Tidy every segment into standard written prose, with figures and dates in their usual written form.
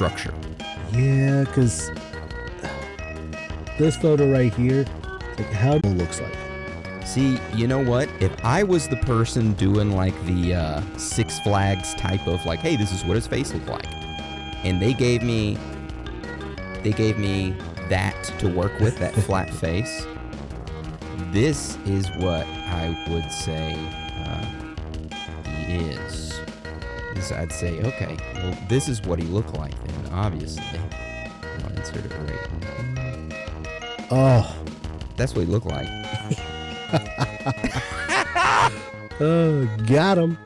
structure. Yeah, because this photo right here, like how it looks like. See, you know what? If I was the person doing like the Six Flags type of like, hey, this is what his face looked like, and they gave me that to work with, that flat face, this is what I would say he is. I'd say, okay, well, this is what he looked like then, obviously. I'll insert it right. Oh. That's what he looked like. Oh, got him.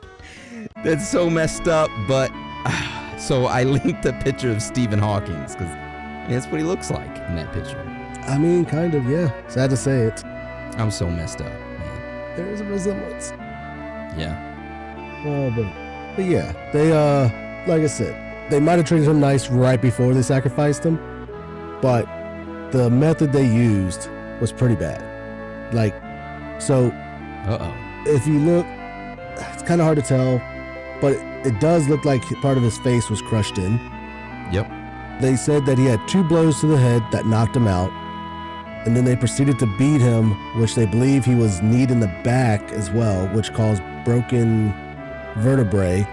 That's so messed up, but so I linked a picture of Stephen Hawking because that's what he looks like in that picture. I mean, kind of, yeah. Sad to say it. I'm so messed up, man. There is a resemblance. Yeah. Oh, but yeah, they like I said, they might have treated him nice right before they sacrificed him, but the method they used was pretty bad. Like, so if you look, it's kind of hard to tell, but it does look like part of his face was crushed in. Yep. They said that he had 2 blows to the head that knocked him out, and then they proceeded to beat him, which they believe he was kneed in the back as well, which caused broken vertebrae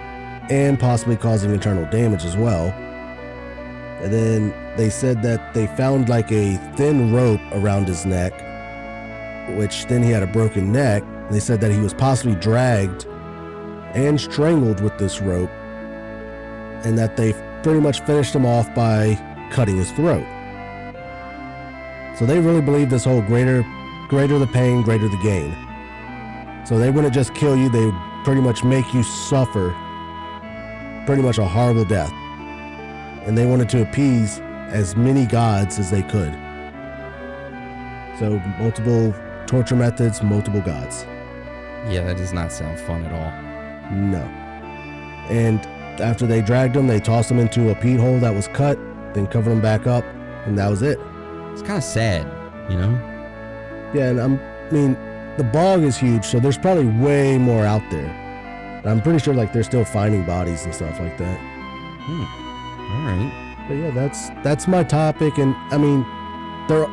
and possibly causing internal damage as well. And then they said that they found like a thin rope around his neck, which then he had a broken neck. They said that he was possibly dragged and strangled with this rope, and that they pretty much finished him off by cutting his throat. So they really believe this whole greater the pain, greater the gain. So they wouldn't just kill you, they would pretty much make you suffer pretty much a horrible death. And they wanted to appease as many gods as they could. So multiple torture methods, multiple gods. Yeah, that does not sound fun at all. No. And after they dragged him, they tossed him into a peat hole that was cut, then covered him back up, and that was it. It's kind of sad, you know? Yeah, and I mean, the bog is huge, so there's probably way more out there. And I'm pretty sure like they're still finding bodies and stuff like that. All right. But yeah, that's my topic, and I mean,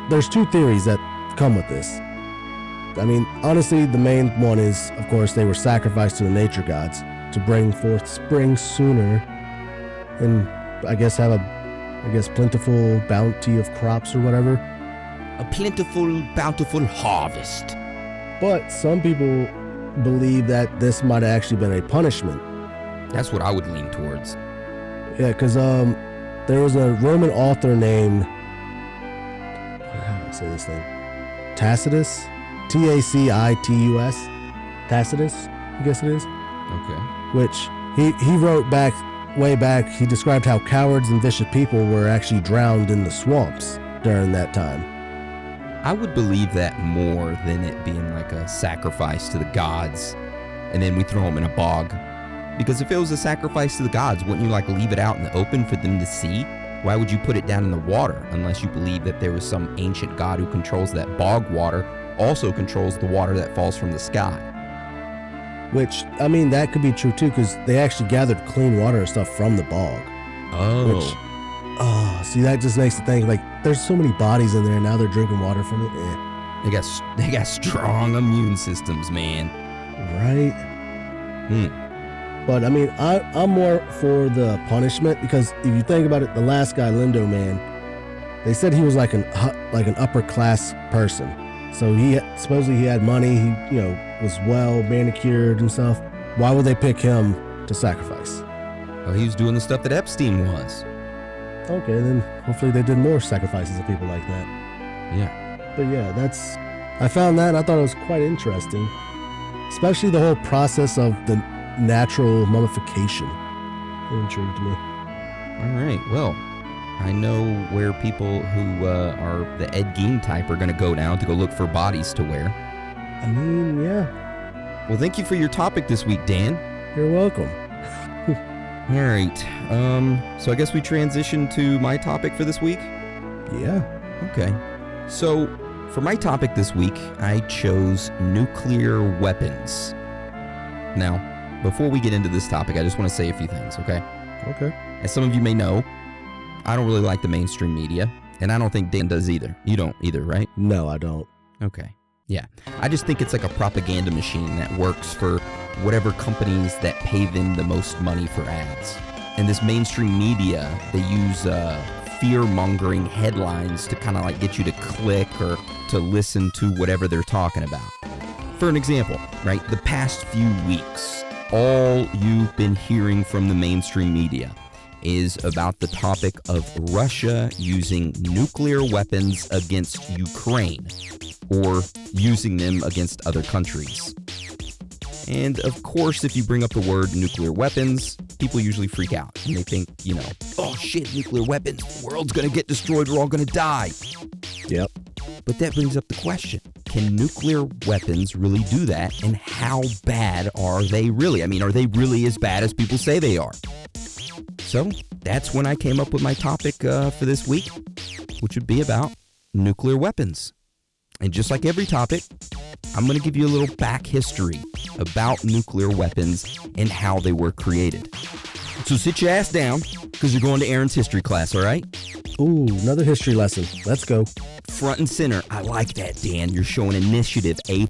there's 2 theories that come with this. I mean, honestly, the main one is, of course, they were sacrificed to the nature gods to bring forth spring sooner, and I guess have a plentiful bounty of crops or whatever. A plentiful, bountiful harvest. But some people believe that this might have actually been a punishment. That's what I would lean towards. Yeah, because there was a Roman author named, how do I say this name? Tacitus? Tacitus? Tacitus, I guess it is. Okay. Which he wrote way back, he described how cowards and vicious people were actually drowned in the swamps during that time. I would believe that more than it being like a sacrifice to the gods, and then we throw them in a bog. Because if it was a sacrifice to the gods, wouldn't you like leave it out in the open for them to see? Why would you put it down in the water unless you believe that there was some ancient god who controls that bog water, also controls the water that falls from the sky? Which, I mean, that could be true too, because they actually gathered clean water and stuff from the bog. See, that just makes you think, like, there's so many bodies in there, and now they're drinking water from it. They got strong immune systems, man. Right? But, I mean, I'm more for the punishment, because if you think about it, the last guy, Lindo Man, they said he was like an upper class person. So supposedly he had money, he was well manicured and stuff. Why would they pick him to sacrifice? Well, he was doing the stuff that Epstein was. Okay, then hopefully they did more sacrifices of people like that. Yeah. But yeah, I found that and I thought it was quite interesting. Especially the whole process of the natural mummification. It intrigued me. All right, well, I know where people who are the Ed Gein type are going to go now to go look for bodies to wear. I mean, yeah. Well, thank you for your topic this week, Dan. You're welcome. All right. So I guess we transition to my topic for this week? Yeah. Okay. So for my topic this week, I chose nuclear weapons. Now, before we get into this topic, I just want to say a few things, okay? Okay. As some of you may know, I don't really like the mainstream media, and I don't think Dan does either. You don't either, right? No, I don't. Okay. Yeah. I just think it's like a propaganda machine that works for whatever companies that pay them the most money for ads. And this mainstream media, they use fear-mongering headlines to kind of like get you to click or to listen to whatever they're talking about. For an example, right, the past few weeks, all you've been hearing from the mainstream media is about the topic of Russia using nuclear weapons against Ukraine or using them against other countries. And of course, if you bring up the word nuclear weapons, people usually freak out and they think, oh shit, nuclear weapons, the world's gonna get destroyed, we're all gonna die. Yep. But that brings up the question, can nuclear weapons really do that? And how bad are they really? I mean, are they really as bad as people say they are? So that's when I came up with my topic for this week, which would be about nuclear weapons. And just like every topic, I'm going to give you a little back history about nuclear weapons and how they were created. So sit your ass down, because you're going to Aaron's history class, all right? Ooh, another history lesson. Let's go. Front and center. I like that, Dan. You're showing initiative A+.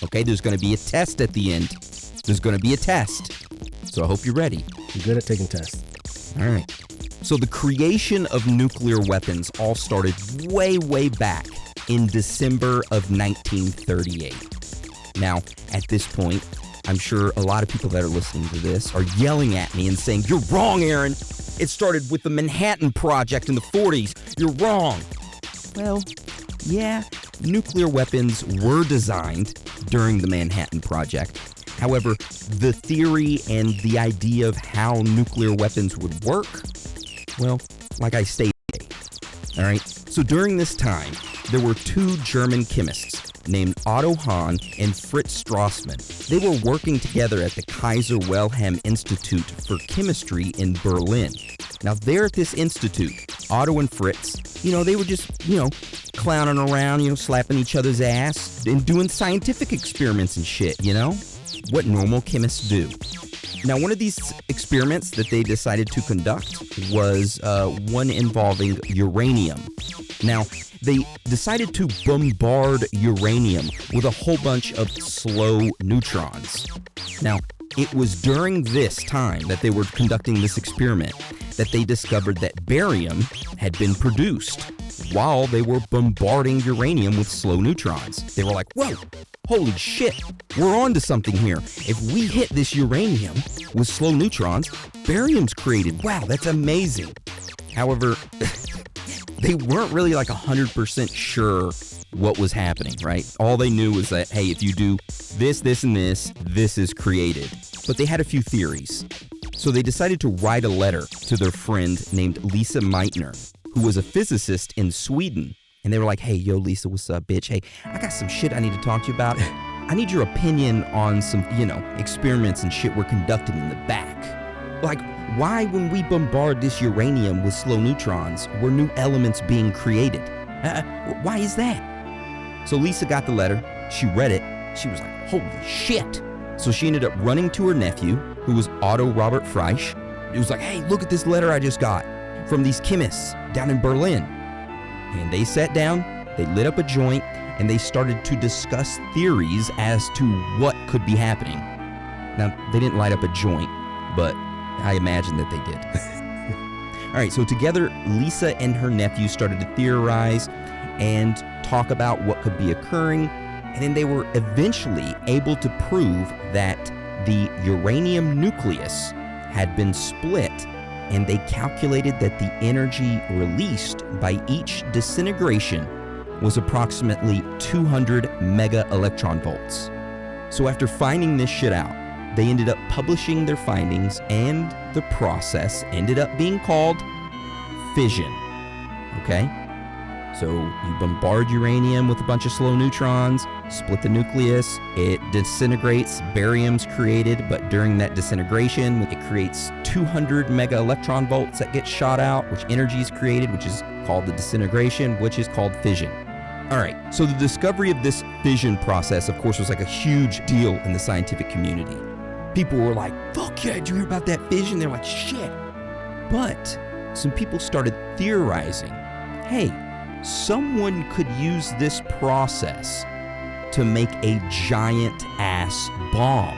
Okay, there's going to be a test at the end. There's going to be a test. So I hope you're ready. I'm good at taking tests. All right. So the creation of nuclear weapons all started way, way back in December of 1938. Now, at this point, I'm sure a lot of people that are listening to this are yelling at me and saying, "You're wrong, Aaron. It started with the Manhattan Project in the 40s. You're wrong." Well, yeah, nuclear weapons were designed during the Manhattan Project. However, the theory and the idea of how nuclear weapons would work, well, like I stated, all right? So during this time, there were two German chemists named Otto Hahn and Fritz Strassmann. They were working together at the Kaiser Wilhelm Institute for Chemistry in Berlin. Now, there at this institute, Otto and Fritz, they were just, clowning around, slapping each other's ass and doing scientific experiments and shit, what normal chemists do. Now, one of these experiments that they decided to conduct was one involving uranium. Now, they decided to bombard uranium with a whole bunch of slow neutrons. Now, it was during this time that they were conducting this experiment that they discovered that barium had been produced while they were bombarding uranium with slow neutrons. They were like, whoa, holy shit, we're on to something here. If we hit this uranium with slow neutrons, barium's created. Wow, that's amazing. However, they weren't really like 100% sure what was happening, right? All they knew was that, hey, if you do this, this, and this is created. But they had a few theories. So they decided to write a letter to their friend named Lisa Meitner, who was a physicist in Sweden. And they were like, hey, yo, Lisa, what's up, bitch? Hey, I got some shit I need to talk to you about. I need your opinion on some, experiments and shit we're conducting in the back. Like, why when we bombard this uranium with slow neutrons, were new elements being created? Why is that? So Lisa got the letter. She read it. She was like, holy shit. So she ended up running to her nephew, who was Otto Robert Freisch. It was like, hey, look at this letter I just got from these chemists down in Berlin. And they sat down, they lit up a joint, and they started to discuss theories as to what could be happening. Now, they didn't light up a joint, but I imagine that they did. All right, so together, Lisa and her nephew started to theorize and talk about what could be occurring, and then they were eventually able to prove that the uranium nucleus had been split, and they calculated that the energy released by each disintegration was approximately 200 mega electron volts. So after finding this shit out, they ended up publishing their findings, and the process ended up being called fission. Okay? So you bombard uranium with a bunch of slow neutrons, split the nucleus, it disintegrates, barium's created, but during that disintegration, it creates 200 mega electron volts that get shot out, which energy is created, which is called the disintegration, which is called fission. All right, so the discovery of this fission process, of course, was like a huge deal in the scientific community. People were like, fuck yeah, did you hear about that fission? They're like, shit. But some people started theorizing, hey, someone could use this process to make a giant-ass bomb,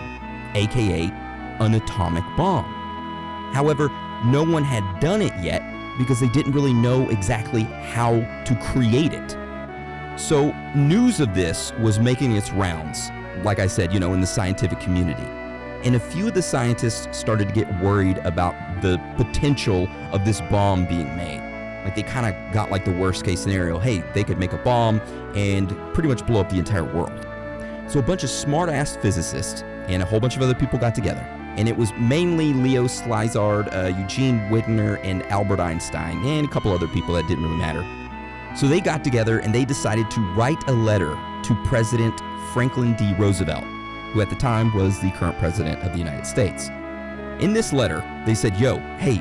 aka an atomic bomb. However, no one had done it yet because they didn't really know exactly how to create it. So news of this was making its rounds, like I said, in the scientific community. And a few of the scientists started to get worried about the potential of this bomb being made. Like they kind of got like the worst case scenario. Hey, they could make a bomb and pretty much blow up the entire world. So a bunch of smart ass physicists and a whole bunch of other people got together. And it was mainly Leo Szilard, Eugene Wigner, and Albert Einstein, and a couple other people that didn't really matter. So they got together and they decided to write a letter to President Franklin D. Roosevelt, who at the time was the current president of the United States. In this letter, they said, hey,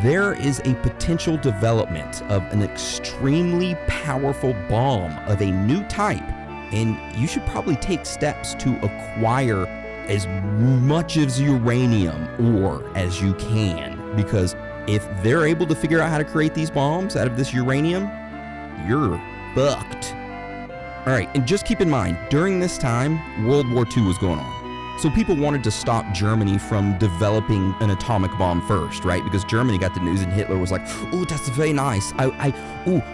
there is a potential development of an extremely powerful bomb of a new type, and you should probably take steps to acquire as much of uranium ore as you can, because if they're able to figure out how to create these bombs out of this uranium, you're fucked. All right, and just keep in mind, during this time, World War II was going on. So people wanted to stop Germany from developing an atomic bomb first, right? Because Germany got the news and Hitler was like, oh, that's very nice.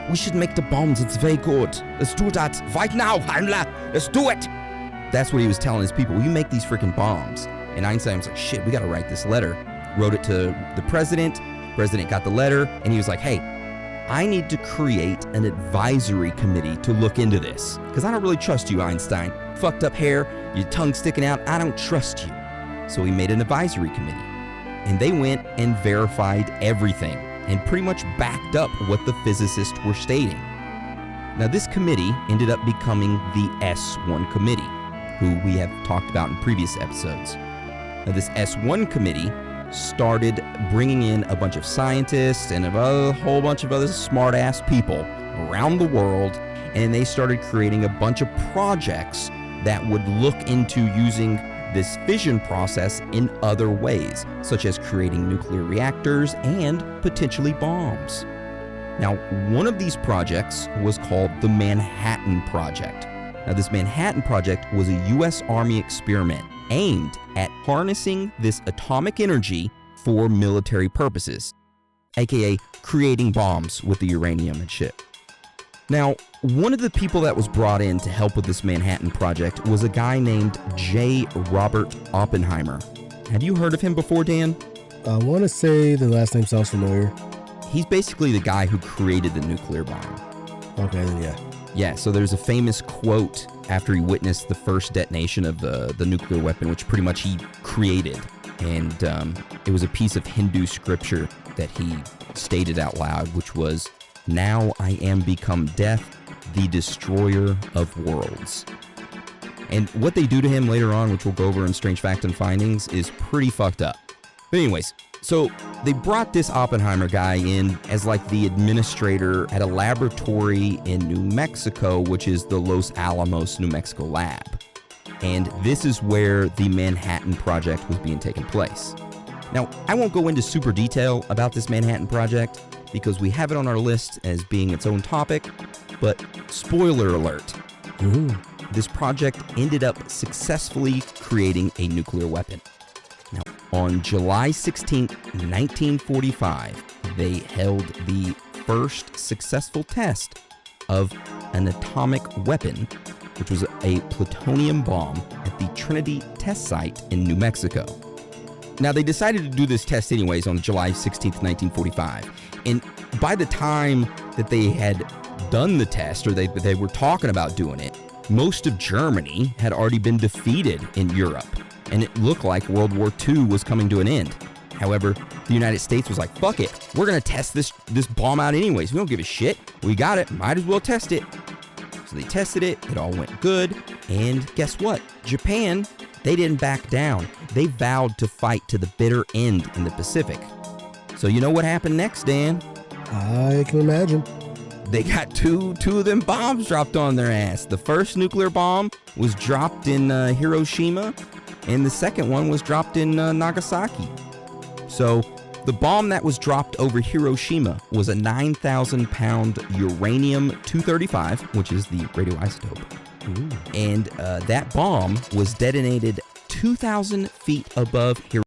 We should make the bombs. It's very good. Let's do that right now, Heimler. Let's do it. That's what he was telling his people. You make these freaking bombs. And Einstein was like, shit, we got to write this letter. Wrote it to the president. President got the letter, and he was like, hey, I need to create an advisory committee to look into this, because I don't really trust you, Einstein. Fucked up hair, your tongue sticking out, I don't trust you. So he made an advisory committee, and they went and verified everything and pretty much backed up what the physicists were stating. Now this committee ended up becoming the S1 committee, who we have talked about in previous episodes. Now this S1 committee started bringing in a bunch of scientists and a whole bunch of other smart-ass people around the world, and they started creating a bunch of projects that would look into using this fission process in other ways, such as creating nuclear reactors and potentially bombs. Now, one of these projects was called the Manhattan Project. Now, this Manhattan Project was a U.S. Army experiment aimed at harnessing this atomic energy for military purposes, aka creating bombs with the uranium and shit. Now, one of the people that was brought in to help with this Manhattan Project was a guy named J. Robert Oppenheimer. Have you heard of him before, Dan? I want to say the last name sounds familiar. He's basically the guy who created the nuclear bomb. Okay, then yeah. Yeah, so there's a famous quote after he witnessed the first detonation of the nuclear weapon, which pretty much he created. And it was a piece of Hindu scripture that he stated out loud, which was, "Now I am become death, the destroyer of worlds." And what they do to him later on, which we'll go over in Strange Facts and Findings, is pretty fucked up. But anyways, so they brought this Oppenheimer guy in as like the administrator at a laboratory in New Mexico, which is the Los Alamos, New Mexico lab. And this is where the Manhattan Project was being taken place. Now, I won't go into super detail about this Manhattan Project because we have it on our list as being its own topic, but spoiler alert, this project ended up successfully creating a nuclear weapon. Now, on July 16th, 1945, they held the first successful test of an atomic weapon, which was a plutonium bomb at the Trinity test site in New Mexico. Now, they decided to do this test anyways on July 16th, 1945. And by the time that they had done the test, or they were talking about doing it, most of Germany had already been defeated in Europe. And it looked like World War II was coming to an end. However, the United States was like, fuck it, we're gonna test this bomb out anyways. We don't give a shit. We got it, might as well test it. So they tested it, it all went good, and guess what? Japan, they didn't back down. They vowed to fight to the bitter end in the Pacific. So you know what happened next, Dan? I can imagine. They got two of them bombs dropped on their ass. The first nuclear bomb was dropped in Hiroshima, and the second one was dropped in Nagasaki. So The bomb that was dropped over Hiroshima was a 9,000-pound uranium-235, which is the radioisotope. Ooh. And that bomb was detonated 2,000 feet above Hiroshima.